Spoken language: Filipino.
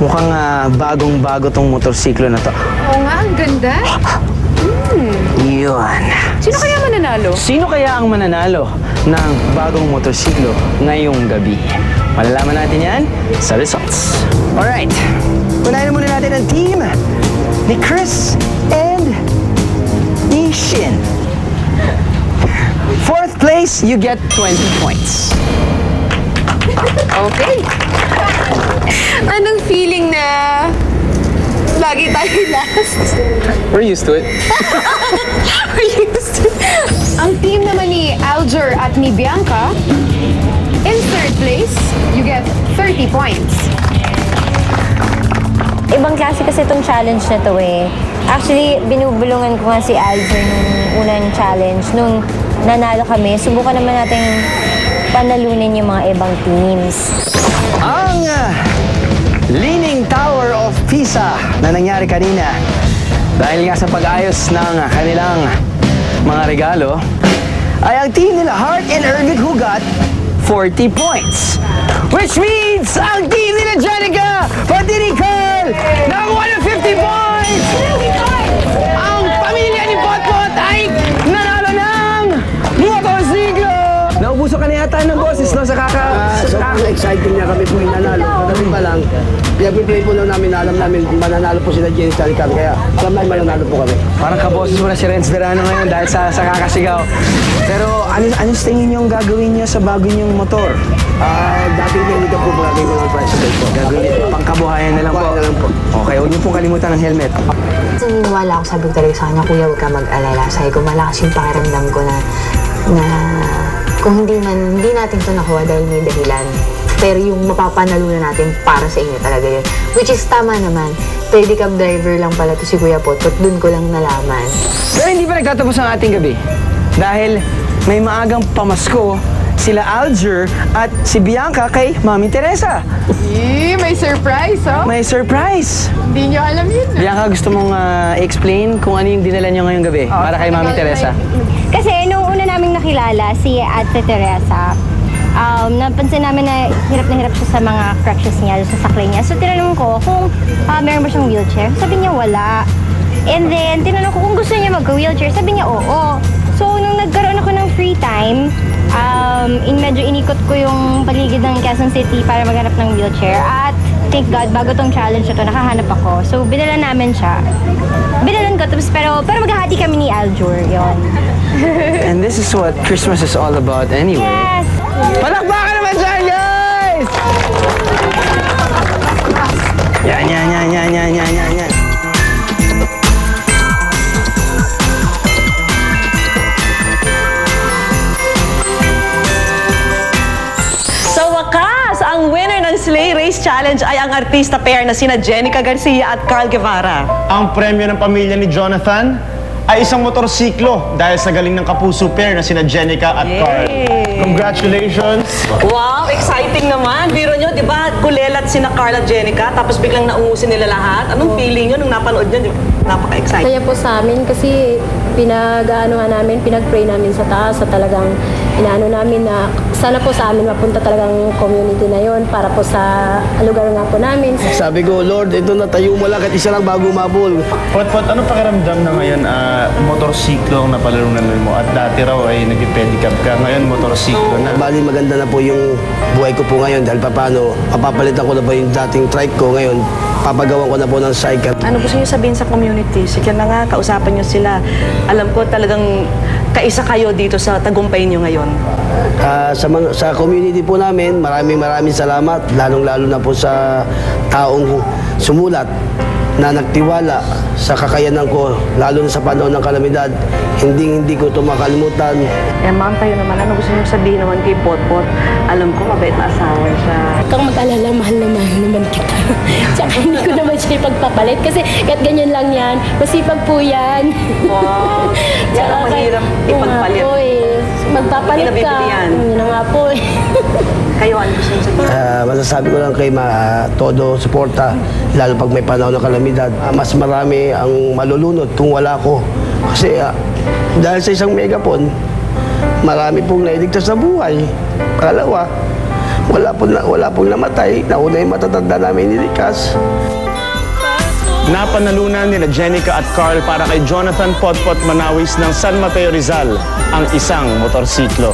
Mukhang bagong-bago tong motorsiklo na to. Oo nga, ang ganda. Yun. Sino kaya mananalo? Sino kaya ang mananalo ng bagong motorsiklo ngayong gabi? Malalaman natin yan sa results. Alright. Unahin muna natin ang team ni Chris and ni Shin. Fourth place, you get 20 points. Okay. Anong feeling na lagi tayo last? We're used to it. Ang team naman ni Alger at ni Bianca, in third place, you get 30 points. Ibang klase kasi itong challenge na to eh. Actually, binubulungan ko nga si Alger nung unang challenge. Nung nanalo kami, subukan naman natin panalunin yung mga ibang teams. Ang Leaning Tower of Pisa na nangyari kanina dahil nga sa pag-ayos ng kanilang mga regalo ay ang team nila Hart and Ervic who got 40 points. Which means ang team nila Jenica pati ni Carl nakakuha ng 50 points! Ang pamilya ni Potpot ay nanalo ng motorsiklo! Naubuso ka na yata ng boses, no? Sobrang exciting niya kami po yung nanalo. Kagabi pa lang, pinag-play po lang namin, alam namin kung mananalo po sila Jenny Salican. Kaya alam namin mananalo po kami. Parang kaboses mo na si Renz Verano ngayon dahil sa kakasigaw. Pero ano sa tingin niyo ang gagawin niyo sa bago niyong motor? Dating handicap po gagawin ko ng president po. Gagawin pangkabuhayan na lang po. Kabuhayan na lang po. Okay, huwag niyo pong kalimutan ng helmet. Naniniwala ako, sabi ko talaga sa kanya, kuya, huwag ka mag-alala. Sabi ko, malakas yung pakiramdam ko na kung hindi natin ito nakuha dahil may dahilan. Pero yung mapapanalunan natin para sa inyo talaga yun. Which is tama naman. Pedicab driver lang pala to si Kuya Potpot. Doon ko lang nalaman. Pero hindi pa nagtatapos ang ating gabi. Dahil may maagang pamasko sila Alger at si Bianca kay Mami Teresa. May surprise, oh. May surprise! Hindi nyo alam yun, Bianca, gusto mong explain kung ano yung dinala niyo ngayong gabi para kay Mami Teresa? Kasi nung una naming nakilala si Ate Teresa, napansin namin na hirap siya sa mga crutches niya, sa saklay niya. So tinanong ko kung meron ba siyang wheelchair. Sabi niya wala. And then tinanong ko kung gusto niya mag-wheelchair. Sabi niya oo. So nung nagkaroon ako ng free time, medyo inikot ko yung paligid ng Quezon City para maghanap ng wheelchair. At thank God, bago tong challenge na to, nakahanap ako. So binala namin siya. Binalan ko, tapos pero maghahati kami ni Aljur, yon. And this is what Christmas is all about anyway. Yes! Palakpakan naman dyan, guys! Yan. Sa wakas, ang winner ng Sleigh Race Challenge ay ang artista pair na sina Jenica Garcia at Carl Guevara. Ang premyo ng pamilya ni Jonathan ay isang motorsiklo dahil sa galing ng kapuso pair na sina Jenica at Carl. Congratulations! Wow, exciting naman. Biro nyo, di ba, kulelat sina Carl at Jenica, tapos biglang nauusin nila lahat. Anong feeling nyo nung napanood nyo? Napaka-exciting. Kaya po sa amin kasi pinag-pray namin sa taas sa talagang inaano namin na sana po sa amin mapunta talagang community na yon para po sa lugar nga po namin. Sabi ko, Lord, ito na tayo mo lang at isa lang bago umabol. Pot, ano pakiramdam na ngayon motorsiklo ang napalarunan mo at dati raw ay nag-pedicab ka, ngayon motorsiklo na. Bali, maganda na po yung buhay ko po ngayon dahil paano, mapapalitan ko na po yung dating trike ko ngayon. Papagawan ko na po ng cycle. Ano gusto nyo sabihin sa community? Sige na nga, kausapan nyo sila. Alam ko talagang kaisa kayo dito sa tagumpay nyo ngayon. Sa community po namin, maraming salamat. Lalong-lalo na po sa taong sumulat na nagtiwala sa kakayanan ko, lalo na sa panahon ng kalamidad. Hindi ko ito makalimutan. Eh, ma'am, kayo naman, ano gusto nyo sabihin naman kay Potpot? Alam ko, mabait na asawa siya. Kung mag-alala, mahal na mahal naman kita. Tsaka hindi ko naman siya ipagpapalit kasi kahit ganyan lang yan, masipag po yan. Wow! Yan ang mahirap ipagpalit. Oo nga po eh. Magpapalit Hindi ka. nabibili yan. Yun na nga po eh. Kayo, ano gusto nyo sabihin? Masasabi ko lang kay todo suporta, lalo pag may panahon ng kalamidad. Mas marami ang malulunod kung wala ko. Kasi dahil sa isang megapon, marami pong nailigtas sa buhay. Pangalawa, wala pong namatay. Nauna yung matatanda namin nilikas. Napanalunan nila Jenica at Carl para kay Jonathan Potpot Manawis ng San Mateo Rizal ang isang motorsiklo.